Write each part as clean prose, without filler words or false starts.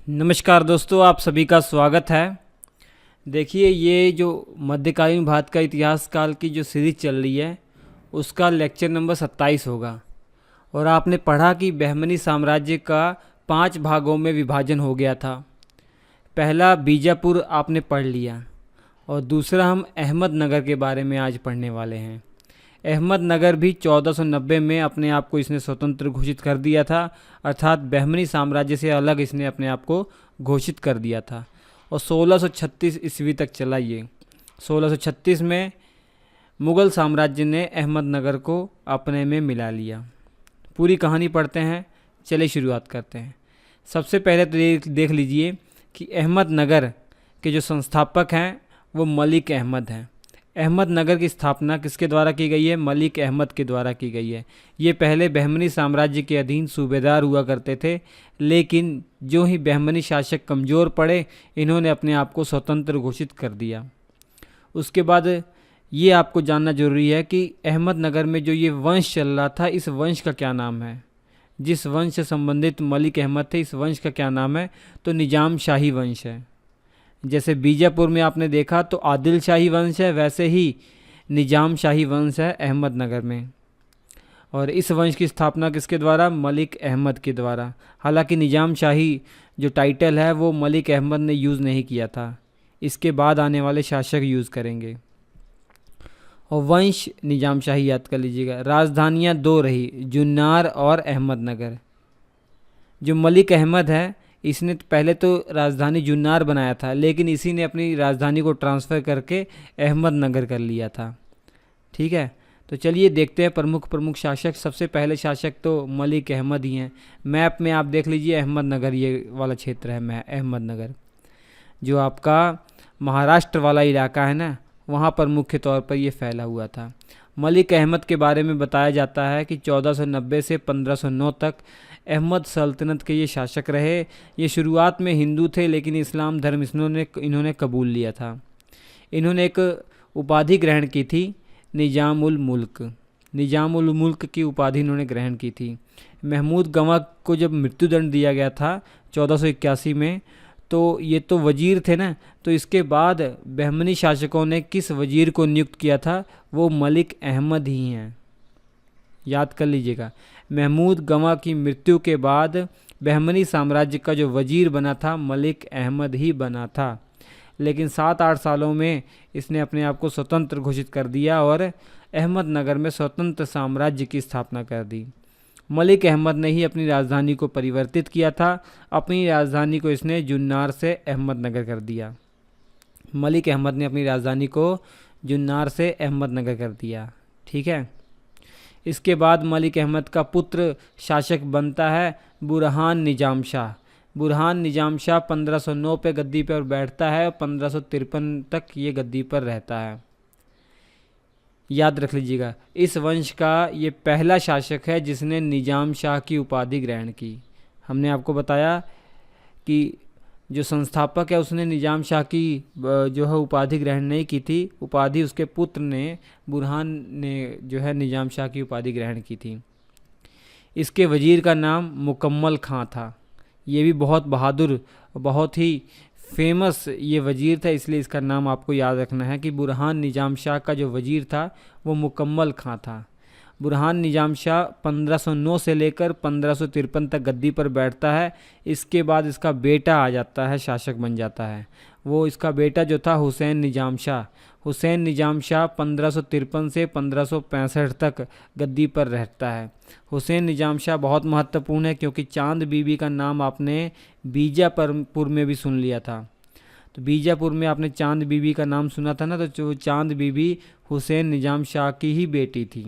नमस्कार दोस्तों, आप सभी का स्वागत है। देखिए, ये जो मध्यकालीन भारत का इतिहास काल की जो सीरीज चल रही है उसका लेक्चर नंबर 27 होगा। और आपने पढ़ा कि बहमनी साम्राज्य का 5 भागों में विभाजन हो गया था। पहला बीजापुर आपने पढ़ लिया और दूसरा हम अहमदनगर के बारे में आज पढ़ने वाले हैं। अहमदनगर भी 1490 में अपने आप को इसने स्वतंत्र घोषित कर दिया था, अर्थात बहमनी साम्राज्य से अलग इसने अपने आप को घोषित कर दिया था। और 1636 ईस्वी तक चला ये। 1636 में मुग़ल साम्राज्य ने अहमदनगर को अपने में मिला लिया। पूरी कहानी पढ़ते हैं, चलिए शुरुआत करते हैं। सबसे पहले तो देख लीजिए कि अहमदनगर के जो संस्थापक हैं वो मलिक अहमद हैं। अहमदनगर की स्थापना किसके द्वारा की गई है? मलिक अहमद के द्वारा की गई है। ये पहले बहमनी साम्राज्य के अधीन सूबेदार हुआ करते थे, लेकिन जो ही बहमनी शासक कमज़ोर पड़े इन्होंने अपने आप को स्वतंत्र घोषित कर दिया। उसके बाद ये आपको जानना जरूरी है कि अहमदनगर में जो ये वंश चल रहा था, इस वंश का क्या नाम है? जिस वंश से संबंधित मलिक अहमद थे, इस वंश का क्या नाम है? तो निजाम शाही वंश है। जैसे बीजापुर में आपने देखा तो आदिल शाही वंश है, वैसे ही निजाम शाही वंश है अहमदनगर में। और इस वंश की स्थापना किसके द्वारा? मलिक अहमद के द्वारा। हालांकि निजाम शाही जो टाइटल है वो मलिक अहमद ने यूज़ नहीं किया था, इसके बाद आने वाले शासक यूज़ करेंगे। और वंश निजाम शाही याद कर लीजिएगा। राजधानियाँ 2 रही, जुन्नार और अहमदनगर। जो मलिक अहमद है इसने पहले तो राजधानी जुन्नार बनाया था, लेकिन इसी ने अपनी राजधानी को ट्रांसफ़र करके अहमदनगर कर लिया था। ठीक है, तो चलिए देखते हैं प्रमुख शासक। सबसे पहले शासक तो मलिक अहमद ही हैं। मैप में आप देख लीजिए, अहमदनगर ये वाला क्षेत्र है अहमदनगर, जो आपका महाराष्ट्र वाला इलाका है ना, वहाँ पर मुख्य तौर पर ये फैला हुआ था। मलिक अहमद के बारे में बताया जाता है कि 1490 से 1509 तक अहमद सल्तनत के ये शासक रहे। ये शुरुआत में हिंदू थे, लेकिन इस्लाम धर्म इन्होंने कबूल लिया था। इन्होंने एक उपाधि ग्रहण की थी, निजामुल मुल्क। निजामुल मुल्क की उपाधि इन्होंने ग्रहण की थी। महमूद गवा को जब मृत्युदंड दिया गया था 1481 में, तो ये तो वजीर थे ना, तो इसके बाद बहमनी शासकों ने किस वजीर को नियुक्त किया था? वो मलिक अहमद ही हैं, याद कर लीजिएगा। महमूद गवा की मृत्यु के बाद बहमनी साम्राज्य का जो वजीर बना था मलिक अहमद ही बना था। लेकिन 7-8 सालों में इसने अपने आप को स्वतंत्र घोषित कर दिया और अहमदनगर में स्वतंत्र साम्राज्य की स्थापना कर दी। मलिक अहमद ने ही अपनी राजधानी को परिवर्तित किया था। अपनी राजधानी को इसने जुन्नार से अहमदनगर कर दिया। मलिक अहमद ने अपनी राजधानी को जुन्नार से अहमदनगर कर दिया। ठीक है, इसके बाद मलिक अहमद का पुत्र शासक बनता है बुरहान निजाम शाह। बुरहान निजाम शाह 1509 पे गद्दी पर बैठता है और 1553 तक ये गद्दी पर रहता है। याद रख लीजिएगा, इस वंश का ये पहला शासक है जिसने निजाम शाह की उपाधि ग्रहण की। हमने आपको बताया कि जो संस्थापक है उसने निजाम शाह की जो है उपाधि ग्रहण नहीं की थी। उपाधि उसके पुत्र ने, बुरहान ने जो है निजाम शाह की उपाधि ग्रहण की थी। इसके वजीर का नाम मुकम्मल खां था। ये भी बहुत बहादुर, बहुत ही फेमस ये वजीर था, इसलिए इसका नाम आपको याद रखना है कि बुरहान निजाम शाह का जो वजीर था वो मुकम्मल खां था। बुरहान निजाम शाह 1509 से लेकर 1553 तक गद्दी पर बैठता है। इसके बाद इसका बेटा आ जाता है, शासक बन जाता है। वो इसका बेटा जो था हुसैन निजाम शाह। हुसैन निजाम शाह 1553 से 1565 तक गद्दी पर रहता है। हुसैन निजाम शाह बहुत महत्वपूर्ण है क्योंकि चांद बीबी का नाम आपने बीजापुर में भी सुन लिया था। तो बीजापुर में आपने चांद बीबी का नाम सुना था ना, तो जो चांद बीबी हुसैन निजाम शाह की ही बेटी थी।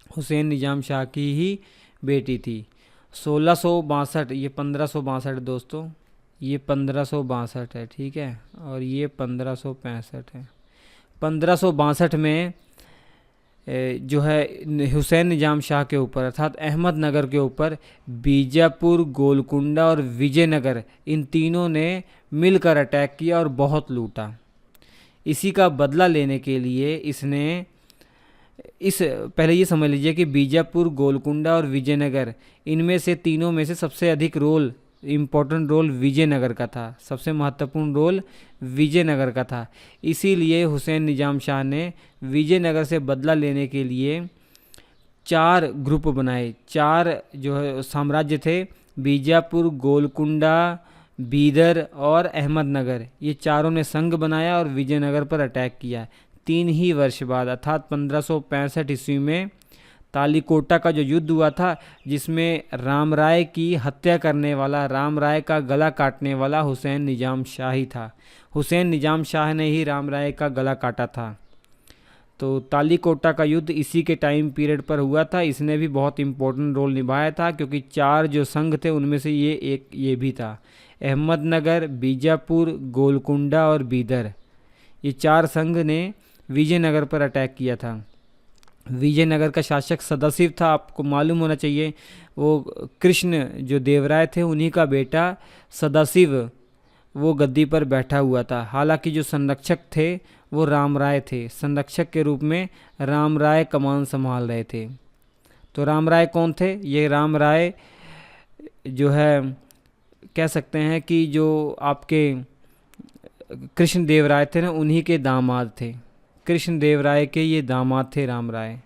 हुसैन निजाम शाह की ही बेटी थी। 1662, ये 1562 दोस्तों, ये 1562 है। ठीक है, और ये 1565 है। 1562 में जो है हुसैन निजाम शाह के ऊपर अर्थात अहमदनगर के ऊपर बीजापुर, गोलकुंडा और विजयनगर, इन तीनों ने मिलकर अटैक किया और बहुत लूटा। इसी का बदला लेने के लिए इसने पहले ये समझ लीजिए कि बीजापुर, गोलकुंडा और विजयनगर, इनमें से तीनों में से सबसे अधिक रोल इम्पोर्टेंट रोल विजयनगर का था, सबसे महत्वपूर्ण रोल विजयनगर का था। इसीलिए हुसैन निजाम शाह ने विजयनगर से बदला लेने के लिए 4 ग्रुप बनाए। 4 जो है साम्राज्य थे, बीजापुर, गोलकुंडा, बीदर और अहमदनगर, ये चारों ने संघ बनाया और विजयनगर पर अटैक किया। 3 ही वर्ष बाद अर्थात 1565 ईस्वी में तालीकोटा का जो युद्ध हुआ था, जिसमें राम राय की हत्या करने वाला, राम राय का गला काटने वाला हुसैन निजाम शाह ही था। हुसैन निजाम शाह ने ही राम राय का गला काटा था। तो तालीकोटा का युद्ध इसी के टाइम पीरियड पर हुआ था। इसने भी बहुत इम्पोर्टेंट रोल निभाया था, क्योंकि 4 जो संघ थे उनमें से ये भी था। अहमदनगर, बीजापुर, गोलकुंडा और बीदर, ये 4 संघ ने विजयनगर पर अटैक किया था। विजयनगर का शासक सदाशिव था, आपको मालूम होना चाहिए। वो कृष्ण जो देवराय थे, उन्हीं का बेटा सदाशिव वो गद्दी पर बैठा हुआ था। हालांकि जो संरक्षक थे वो राम राय थे। संरक्षक के रूप में राम राय कमान संभाल रहे थे। तो राम राय कौन थे? ये राम राय जो है कह सकते हैं कि जो आपके कृष्ण देव राय थे ना, उन्हीं के दामाद थे। कृष्ण देव राय के ये दामाद थे राम राय।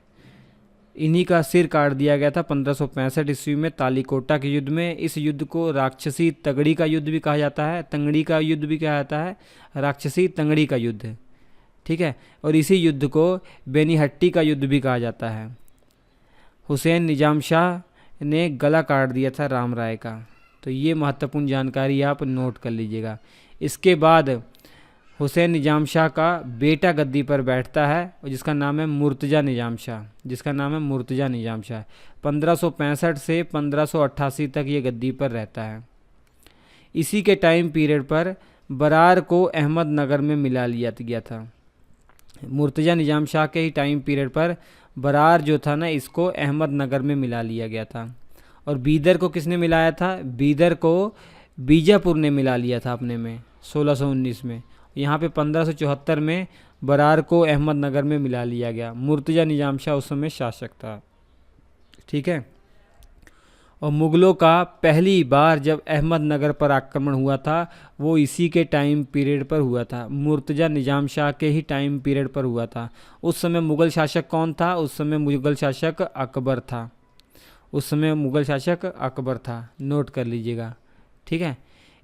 इन्हीं का सिर काट दिया गया था 1565 ईस्वी में तालीकोटा के युद्ध में। इस युद्ध को राक्षसी तगड़ी का युद्ध भी कहा जाता है, तंगड़ी का युद्ध भी कहा जाता है, राक्षसी तंगड़ी का युद्ध, ठीक है। और इसी युद्ध को बेनीहट्टी का युद्ध भी कहा जाता है। हुसैन निजाम शाह ने गला काट दिया था राम राय का। तो ये महत्वपूर्ण जानकारी आप नोट कर लीजिएगा। इसके बाद हुसैन निजाम शाह का बेटा गद्दी पर बैठता है, और जिसका नाम है मुर्तज़ा निजाम शाह, जिसका नाम है मुर्तज़ा निजाम शाह। 1565 से 1588 तक ये गद्दी पर रहता है। इसी के टाइम पीरियड पर बरार को अहमदनगर में मिला लिया गया था। मुर्तज़ा निजाम शाह के ही टाइम पीरियड पर बरार जो था ना, इसको अहमदनगर में मिला लिया गया था। और बीदर को किसने मिलाया था? बीदर को बीजापुर ने मिला लिया था अपने में 1619 में। यहाँ पे 1574 में बरार को अहमदनगर में मिला लिया गया। मुर्तज़ा निजाम शाह उस समय शासक था, ठीक है। और मुग़लों का पहली बार जब अहमदनगर पर आक्रमण हुआ था, वो इसी के टाइम पीरियड पर हुआ था, मुर्तज़ा निजाम शाह के ही टाइम पीरियड पर हुआ था। उस समय मुग़ल शासक कौन था? उस समय मुग़ल शासक अकबर था। उस समय मुग़ल शासक अकबर था, नोट कर लीजिएगा, ठीक है।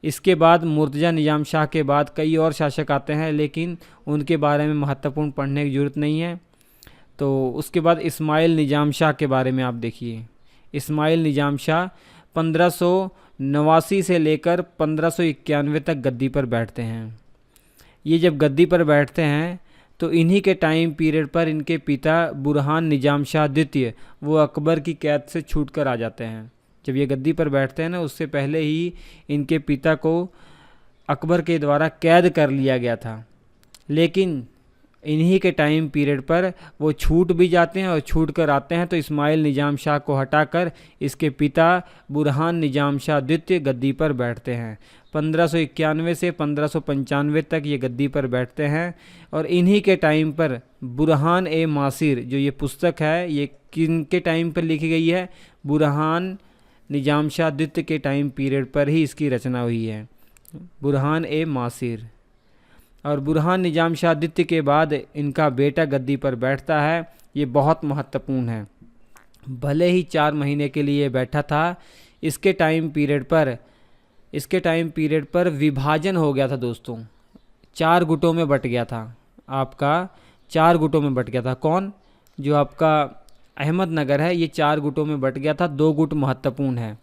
इसके बाद मुर्तज़ा निजाम शाह के बाद कई और शासक आते हैं, लेकिन उनके बारे में महत्वपूर्ण पढ़ने की ज़रूरत नहीं है। तो उसके बाद इस्माइल निजाम शाह के बारे में आप देखिए। इस्माइल निजाम शाह 1589 से लेकर 1591 तक गद्दी पर बैठते हैं। ये जब गद्दी पर बैठते हैं तो इन्हीं के टाइम पीरियड पर इनके पिता बुरहान निजाम शाह द्वितीय वो अकबर की कैद से छूट कर आ जाते हैं। जब ये गद्दी पर बैठते हैं ना, उससे पहले ही इनके पिता को अकबर के द्वारा कैद कर लिया गया था, लेकिन इन्हीं के टाइम पीरियड पर वो छूट भी जाते हैं और छूट कर आते हैं। तो इस्माइल निजाम शाह को हटाकर इसके पिता बुरहान निजाम शाह द्वितीय गद्दी पर बैठते हैं। 1591 से 1595 तक ये गद्दी पर बैठते हैं। और इन्हीं के टाइम पर बुरहान ए मासिर, जो ये पुस्तक है, ये किन के टाइम पर लिखी गई है? बुरहान निजाम शाह द्वितीय के टाइम पीरियड पर ही इसकी रचना हुई है, बुरहान ए मासिर। और बुरहान निजाम शाह द्वितीय के बाद इनका बेटा गद्दी पर बैठता है। ये बहुत महत्वपूर्ण है। भले ही 4 महीने के लिए बैठा था, इसके टाइम पीरियड पर विभाजन हो गया था दोस्तों। 4 गुटों में बट गया था, आपका 4 गुटों में बट गया था। कौन? जो आपका अहमदनगर है, ये 4 गुटों में बट गया था। 2 गुट महत्वपूर्ण है,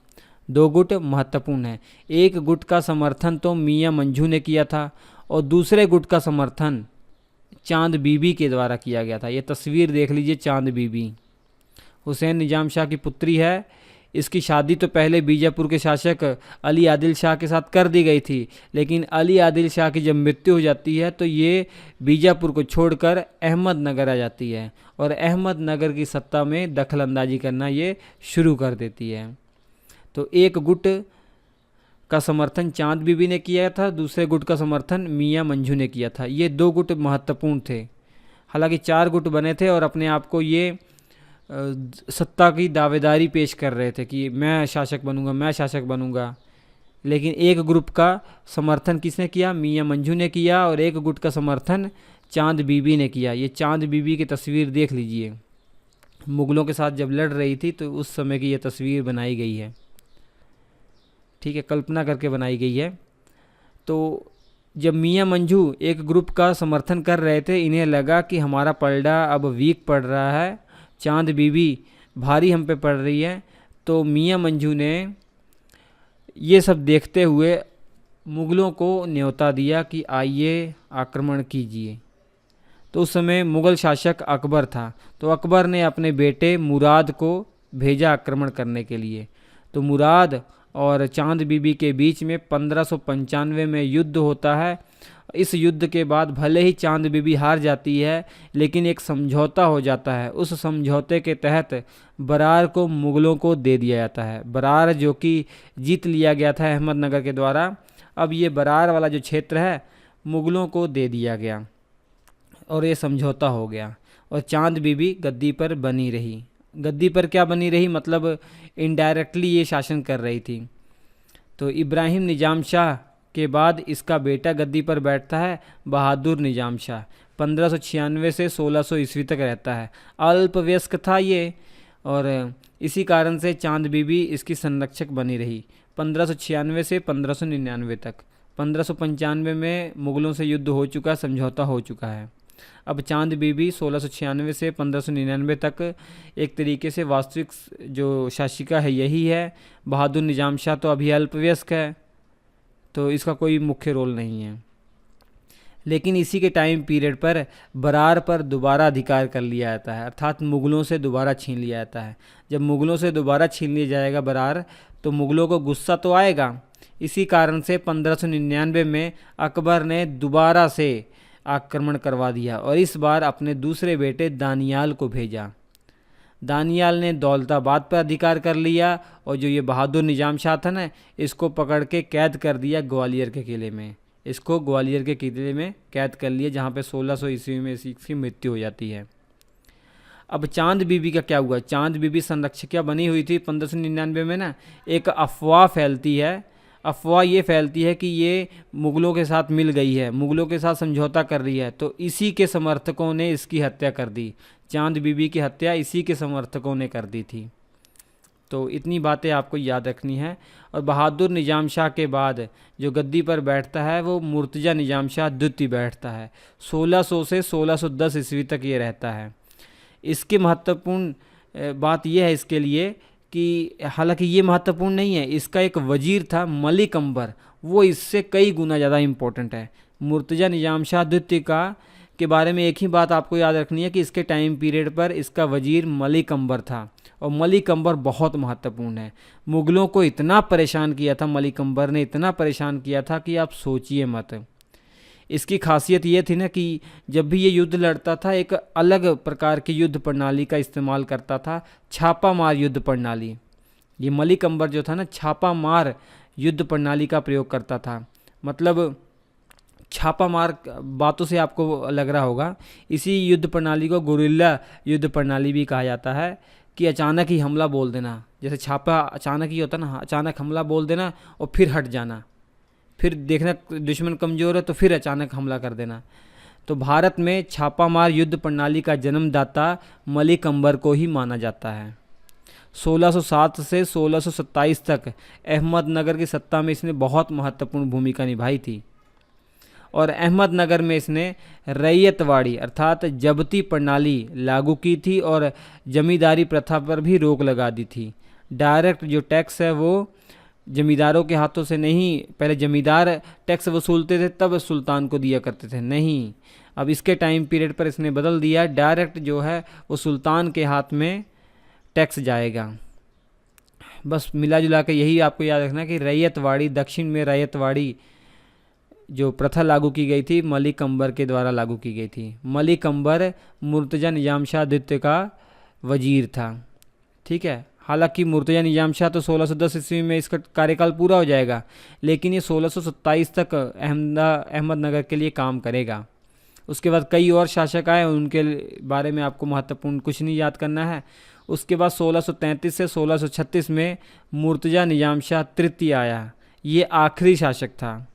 2 गुट महत्वपूर्ण है। एक गुट का समर्थन तो मियाँ मंझू ने किया था, और दूसरे गुट का समर्थन चांद बीबी के द्वारा किया गया था। ये तस्वीर देख लीजिए, चांद बीबी हुसैन निजाम शाह की पुत्री है। इसकी शादी तो पहले बीजापुर के शासक अली आदिल शाह के साथ कर दी गई थी, लेकिन अली आदिल शाह की जब मृत्यु हो जाती है तो ये बीजापुर को छोड़कर अहमदनगर आ जाती है, और अहमदनगर की सत्ता में दखल अंदाजी करना ये शुरू कर देती है। तो एक गुट का समर्थन चांद बीबी ने किया था, दूसरे गुट का समर्थन मियाँ मंझू ने किया था। ये 2 गुट महत्वपूर्ण थे। हालांकि 4 गुट बने थे और अपने आप को ये सत्ता की दावेदारी पेश कर रहे थे कि मैं शासक बनूंगा, मैं शासक बनूंगा। लेकिन एक ग्रुप का समर्थन किसने किया? मियाँ मंझू ने किया, और एक गुट का समर्थन चांद बीबी ने किया। ये चांद बीबी की तस्वीर देख लीजिए, मुग़लों के साथ जब लड़ रही थी तो उस समय की ये तस्वीर बनाई गई है। ठीक है, कल्पना करके बनाई गई है। तो जब मियाँ मंझू एक ग्रुप का समर्थन कर रहे थे, इन्हें लगा कि हमारा पलड़ा अब वीक पड़ रहा है, चांद बीबी भारी हम पे पड़ रही है। तो मियाँ मंझू ने ये सब देखते हुए मुग़लों को न्योता दिया कि आइए आक्रमण कीजिए। तो उस समय मुग़ल शासक अकबर था, तो अकबर ने अपने बेटे मुराद को भेजा आक्रमण करने के लिए। तो मुराद और चांद बीबी के बीच में 1595 में युद्ध होता है। इस युद्ध के बाद भले ही चांद बीबी हार जाती है, लेकिन एक समझौता हो जाता है। उस समझौते के तहत बरार को मुग़लों को दे दिया जाता है। बरार जो कि जीत लिया गया था अहमदनगर के द्वारा, अब ये बरार वाला जो क्षेत्र है मुग़लों को दे दिया गया और ये समझौता हो गया। और चांद बीबी गद्दी पर बनी रही। गद्दी पर क्या बनी रही? मतलब इनडायरेक्टली ये शासन कर रही थी। तो इब्राहिम निज़ाम शाह के बाद इसका बेटा गद्दी पर बैठता है, बहादुर निज़ाम शाह। 1596 से 1600 ईस्वी तक रहता है। अल्पवयस्क था ये, और इसी कारण से चांद बीबी इसकी संरक्षक बनी रही 1596 से 1599 तक। 1595 में मुग़लों से युद्ध हो चुका, समझौता हो चुका है। अब चांद बीबी 1696 से 1599 तक एक तरीके से वास्तविक जो शासिका है यही है। बहादुर निज़ाम शाह तो अभी अल्पवयस्क है, तो इसका कोई मुख्य रोल नहीं है। लेकिन इसी के टाइम पीरियड पर बरार पर दोबारा अधिकार कर लिया जाता है, अर्थात मुग़लों से दोबारा छीन लिया जाता है। जब मुग़लों से दोबारा छीन लिया जाएगा बरार, तो मुग़लों को गुस्सा तो आएगा। इसी कारण से 1599 में अकबर ने दोबारा से आक्रमण करवा दिया और इस बार अपने दूसरे बेटे दानियाल को भेजा। दानियाल ने दौलताबाद पर अधिकार कर लिया, और जो ये बहादुर निज़ाम शाह था ना, इसको पकड़ के कैद कर दिया ग्वालियर के किले में। इसको ग्वालियर के किले में कैद कर लिया, जहाँ पे 1600 ईस्वी में इसकी मृत्यु हो जाती है। अब चांद बीबी का क्या हुआ? चांद बीबी संरक्षिका बनी हुई थी 1599 में ना। एक अफवाह फैलती है, अफवाह ये फैलती है कि ये मुग़लों के साथ मिल गई है, मुग़लों के साथ समझौता कर रही है। तो इसी के समर्थकों ने इसकी हत्या कर दी। चांद बीबी की हत्या इसी के समर्थकों ने कर दी थी। तो इतनी बातें आपको याद रखनी है। और बहादुर निज़ाम शाह के बाद जो गद्दी पर बैठता है वो मुर्तज़ा निज़ाम शाह द्वितीय बैठता है। 1600 से 1610 ईस्वी तक ये रहता है। इसकी महत्वपूर्ण बात यह है इसके लिए कि हालांकि ये महत्वपूर्ण नहीं है, इसका एक वजीर था मलिक अंबर, वो इससे कई गुना ज़्यादा इम्पोर्टेंट है। मुर्तज़ा निज़ाम शाह द्वितीय का के बारे में एक ही बात आपको याद रखनी है कि इसके टाइम पीरियड पर इसका वजीर मलिक अंबर था, और मलिक अंबर बहुत महत्वपूर्ण है। मुग़लों को इतना परेशान किया था मलिक अंबर ने, इतना परेशान किया था कि आप सोचिए मत। इसकी खासियत ये थी ना कि जब भी ये युद्ध लड़ता था एक अलग प्रकार की युद्ध प्रणाली का इस्तेमाल करता था, छापा मार युद्ध प्रणाली। ये मलिक अंबर जो था ना, छापा मार युद्ध प्रणाली का प्रयोग करता था। मतलब छापा मार बातों से आपको लग रहा होगा, इसी युद्ध प्रणाली को गुरिल्ला युद्ध प्रणाली भी कहा जाता है, कि अचानक ही हमला बोल देना। जैसे छापा अचानक ही होता ना, अचानक हमला बोल देना और फिर हट जाना, फिर देखना दुश्मन कमज़ोर है तो फिर अचानक हमला कर देना। तो भारत में छापामार युद्ध प्रणाली का जन्मदाता मलिक अंबर को ही माना जाता है। 1607 से 1627 तक अहमदनगर की सत्ता में इसने बहुत महत्वपूर्ण भूमिका निभाई थी, और अहमदनगर में इसने रैयतवाड़ी अर्थात जबती प्रणाली लागू की थी और जमींदारी प्रथा पर भी रोक लगा दी थी। डायरेक्ट जो टैक्स है वो जमींदारों के हाथों से नहीं, पहले जमींदार टैक्स वसूलते थे तब सुल्तान को दिया करते थे, नहीं, अब इसके टाइम पीरियड पर इसने बदल दिया, डायरेक्ट जो है वो सुल्तान के हाथ में टैक्स जाएगा। बस मिला जुला के यही आपको याद रखना कि रैयतवाड़ी, दक्षिण में रैयतवाड़ी जो प्रथा लागू की गई थी मलिक अंबर के द्वारा लागू की गई थी। मलिक अंबर मुर्तज़ा निज़ाम शाह द्वितीय का वजीर था। ठीक है, हालांकि मुर्तज़ा निज़ाम शाह तो 1610 ईस्वी में इसका कार्यकाल पूरा हो जाएगा, लेकिन ये 1627 तक अहमदनगर के लिए काम करेगा। उसके बाद कई और शासक आए, उनके बारे में आपको महत्वपूर्ण कुछ नहीं याद करना है। उसके बाद 1633 से 1636 में मुर्तज़ा निज़ाम शाह तृतीय आया। ये आखिरी शासक था।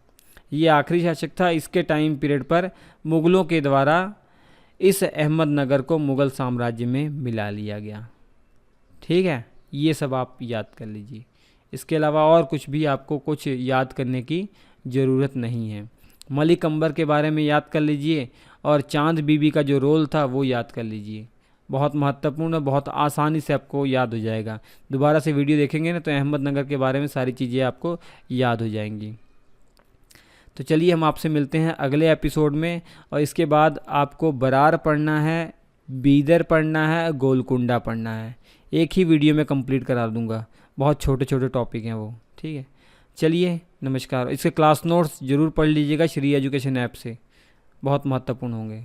ये आखिरी शासक था। इसके टाइम पीरियड पर मुग़लों के द्वारा इस अहमदनगर को मुग़ल साम्राज्य में मिला लिया गया। ठीक है, ये सब आप याद कर लीजिए। इसके अलावा और कुछ भी आपको कुछ याद करने की ज़रूरत नहीं है। मलिक अंबर के बारे में याद कर लीजिए और चांद बीबी का जो रोल था वो याद कर लीजिए। बहुत महत्वपूर्ण है, बहुत आसानी से आपको याद हो जाएगा। दोबारा से वीडियो देखेंगे ना तो अहमदनगर के बारे में सारी चीज़ें आपको याद हो जाएंगी। तो चलिए हम आपसे मिलते हैं अगले एपिसोड में। और इसके बाद आपको बरार पढ़ना है, बीदर पढ़ना है, गोलकुंडा पढ़ना है। एक ही वीडियो में कंप्लीट करा दूंगा। बहुत छोटे छोटे टॉपिक हैं वो। ठीक है, चलिए नमस्कार। इसके क्लास नोट्स ज़रूर पढ़ लीजिएगा श्री एजुकेशन ऐप से, बहुत महत्वपूर्ण होंगे।